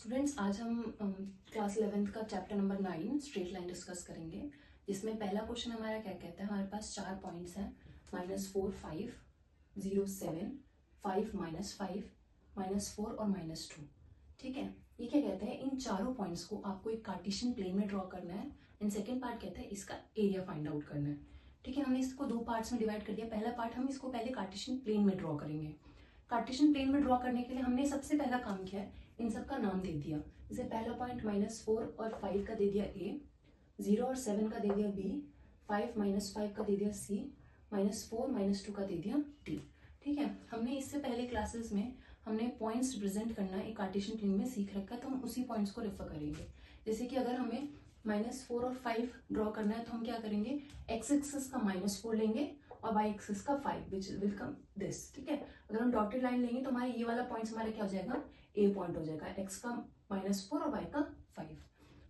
Students, आज हम class 11th का chapter number 9 straight line discuss करेंगे, जिसमें पहला क्वेश्चन हमारा क्या कहता है। हमारे पास 4 पॉइंट्स हैं, -4, 5, 0, 7, 5, -5, -4 और -2। ठीक है, ये क्या कहता है, इन चारों पॉइंट्स को आपको एक कार्टेशियन प्लेन में ड्रॉ करना है। एंड सेकेंड पार्ट कहता है इसका एरिया फाइंड आउट करना है। ठीक है, हमने इसको दो पार्ट्स में डिवाइड कर दिया। पहला पार्ट हम इसको पहले कार्टेशियन प्लेन में ड्रॉ करेंगे। कार्टेशियन प्लेन में ड्रॉ करने के लिए हमने सबसे पहला काम किया है, इन सब का नाम दे दिया। जैसे पहला पॉइंट -4 और 5 का दे दिया A, 0 और 7 का दे दिया B, 5 -5 का दे दिया C, -4 -2 का दे दिया D। ठीक है, हमने इससे पहले क्लासेस में हमने पॉइंट्स रिप्रेजेंट करना एक कार्टेशियन प्लेन में सीख रखा है, तो हम उसी पॉइंट्स को रेफर करेंगे। जैसे कि अगर हमें -4 और 5 ड्रॉ करना है तो हम क्या करेंगे, एक्स एक्सिस का -4 लेंगे और वाई एक्सिस का 5, विच विल कम दिस। ठीक है, अगर हम डॉटेड लाइन लेंगे तो हमारे ये वाला पॉइंट्स हमारा क्या हो जाएगा, ए पॉइंट हो जाएगा, एक्स का -4 और वाई का 5।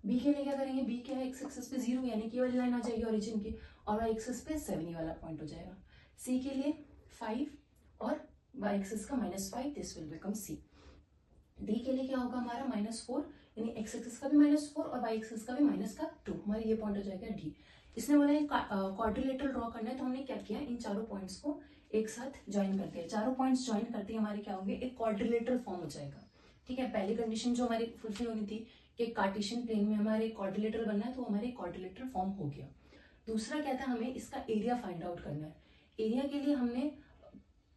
बी के लिए क्या करेंगे, बी क्या है, एक्स एक्सिस पे 0 यानी कि ये वाली लाइन आ जाएगी ओरिजिन की, और वाई एक्सिस पे 7 वाला पॉइंट हो जाएगा। सी के लिए 5 और वाई एक्सिस का -5, this will become C. D के लिए क्या होगा हमारा, -4 यानी एक्स एक्सिस का भी -4 और वाई एक्सिस का भी -2, हमारे ये पॉइंट हो जाएगा डी। इसने बोला क्वाड्रिलेटरल ड्रॉ करना है, तो हमने क्या किया, इन चारों पॉइंट्स को एक साथ ज्वाइन कर दिया। चारों पॉइंट्स ज्वाइन करते ही हमारे क्या होंगे, एक क्वाड्रिलेटरल फॉर्म हो जाएगा। ठीक है, पहली कंडीशन जो हमारी फुलफिल होनी थी कि कार्टेशियन प्लेन में हमारे क्वाड्रिलेटरल बनना है, तो हमारे क्वाड्रिलेटरल फॉर्म हो गया। दूसरा क्या था, हमें इसका एरिया फाइंड आउट करना है। एरिया के लिए हमने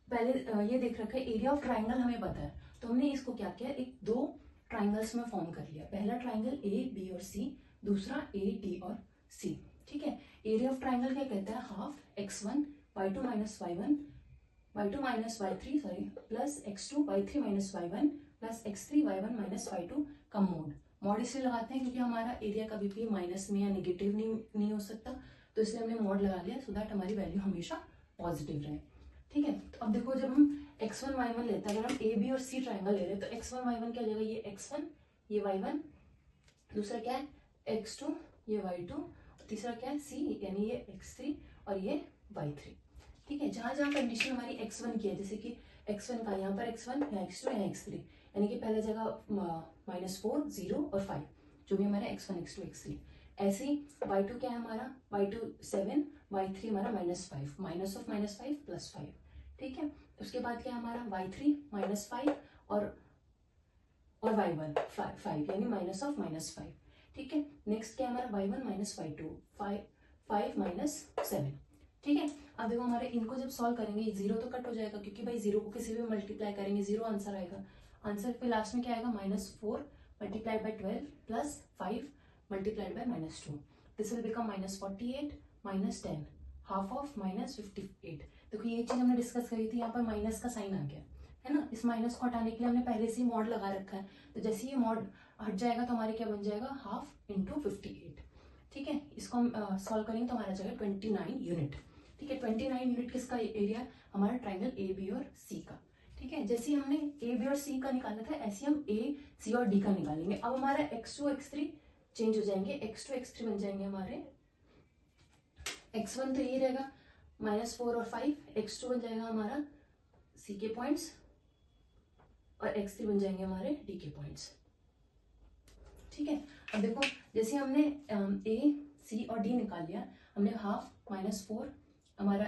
पहले ये देख रखा है, एरिया ऑफ ट्राइंगल हमें पता है, तो हमने इसको क्या किया, एक दो ट्राइंगल्स में फॉर्म कर लिया। पहला ट्राइंगल A, B और C, दूसरा A, D और C। ठीक है, एरिया ऑफ ट्राइंगल क्या कहता है, half x1 y2 - y1 y2 - y3 plus x2 y3 - y1 plus x3 y1 - y2 का मॉड इसलिए लगाते हैं क्योंकि हमारा एरिया कभी भी माइनस में या नेगेटिव नहीं हो सकता, तो इसलिए हमने मॉड लगा लिया सो दैट हमारी वैल्यू हमेशा पॉजिटिव रहे। ठीक है, तो अब देखो, जब हम x1 y1 लेते हैं, अगर हम A, B और C ट्राइंगल ले रहे हैं तो x1 y1 क्या हो जाएगा, ये x1 ये y1, दूसरा क्या है x2 ये y2, तीसरा क्या है C यानी ये x3 और ये y3। ठीक है, जहां जहां कंडीशन हमारी x1 की है, जैसे कि x1 का यहाँ पर x1 या x2 या x3, यानी कि पहले जगह -4 0 और 5 जो भी हमारा x1 x2 x3। ऐसे ही y2 क्या है हमारा, y2 7, y3 हमारा -5, माइनस ऑफ -5 प्लस 5। ठीक है, उसके बाद क्या है हमारा y3 -5 और y1 5 यानी माइनस ऑफ -5। ठीक है, नेक्स्ट क्या है हमारा y1 -y2 5 -7। ठीक है, अब देखो हमारे इनको जब सॉल्व करेंगे, जीरो तो कट हो जाएगा क्योंकि भाई जीरो को किसी भी मल्टीप्लाई करेंगे जीरो आंसर आएगा। आंसर पे लास्ट में क्या आएगा, -4 multiplied by 12 plus 5 multiplied by -2, this will become -48 -10, half of -58। देखो ये चीज हमने डिस्कस करी थी, यहाँ पर माइनस का साइन आ गया है ना, इस माइनस को हटाने के लिए हमने पहले से ही मॉड लगा रखा है, तो जैसे ये मॉड हट जाएगा तो हमारे क्या बन जाएगा, हाफ इंटू 58। ठीक है, इसको हम सॉल्व करेंगे तो हमारा जाएगा 29 यूनिट। ठीक है, 29 यूनिट किसका एरिया, हमारा ट्राइंगल ए बी और सी का। ठीक है, जैसे हमने ए बी और सी का निकाला था, ऐसे हम ए सी और डी का निकालेंगे। अब हमारा x2 x3 चेंज हो जाएंगे, x2 x3 बन जाएंगे हमारे, x1 तो ये रहेगा -4 और 5, x2 बन जाएगा हमारा सी के पॉइंट्स और x3 बन जाएंगे हमारे डी के पॉइंट्स। ठीक है, अब देखो जैसे हमने ए सी और डी निकाल लिया, हमने हाफ -4, हमारा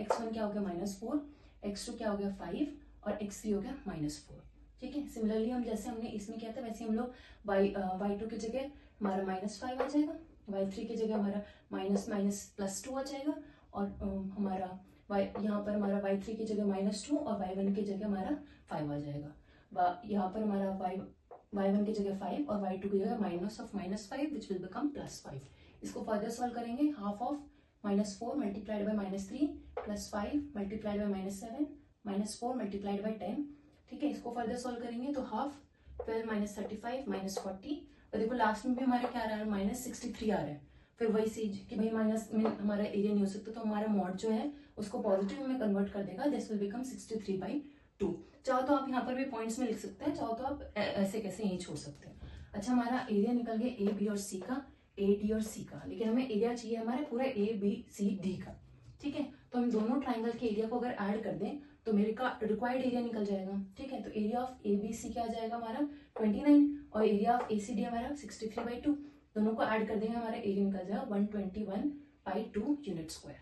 x1 क्या हो गया -4, x2 क्या हो गया 5 और x3 हो गया -4। ठीक है, सिमिलरली हम जैसे हमने इसमें किया था वैसे हम लोग y2 की जगह हमारा -5 आ जाएगा, y3 की जगह हमारा +2 आ जाएगा, और हमारा यहाँ पर हमारा y3 की जगह -2 और y1 की जगह हमारा 5 आ जाएगा। यहाँ पर हमारा y1 की जगह 5 और y2 की जगह minus of -5 which will become +5। इसको फर्दर सॉल्व करेंगे, half of -4 multiplied by -3 plus 5 multiplied by -7 -4 multiplied by 10। ठीक है, इसको फर्दर सॉल्व करेंगे तो हाफ 12 -35 -40, और देखो लास्ट में भी हमारा क्या आ रहा है, -63 आ रहा है। फिर वही चीज कि भाई माइनस में हमारा एरिया नहीं हो सकता, तो हमारा मॉड जो है उसको पॉजिटिव में कन्वर्ट कर देगा, दिस विल बिकम 63/2। चाहो तो आप यहाँ पर भी पॉइंट्स में लिख सकते हैं, चाहो तो आप ऐसे कैसे यही छोड़ सकते हैं। अच्छा, हमारा एरिया निकल गया ए बी और सी का, ए डी और सी का, लेकिन हमें एरिया चाहिए हमारे पूरा ए बी सी डी का। ठीक है, तो हम दोनों ट्राइंगल के एरिया को अगर ऐड कर दें तो मेरे का रिक्वायर्ड एरिया निकल जाएगा। ठीक है, तो area of A B C क्या आ जाएगा हमारा 29 और area of A C D हमारा 63/2। दोनों को ऐड कर देंगे हमारा एरिया निकल जाएगा 121/2 यूनिट स्क्वायर।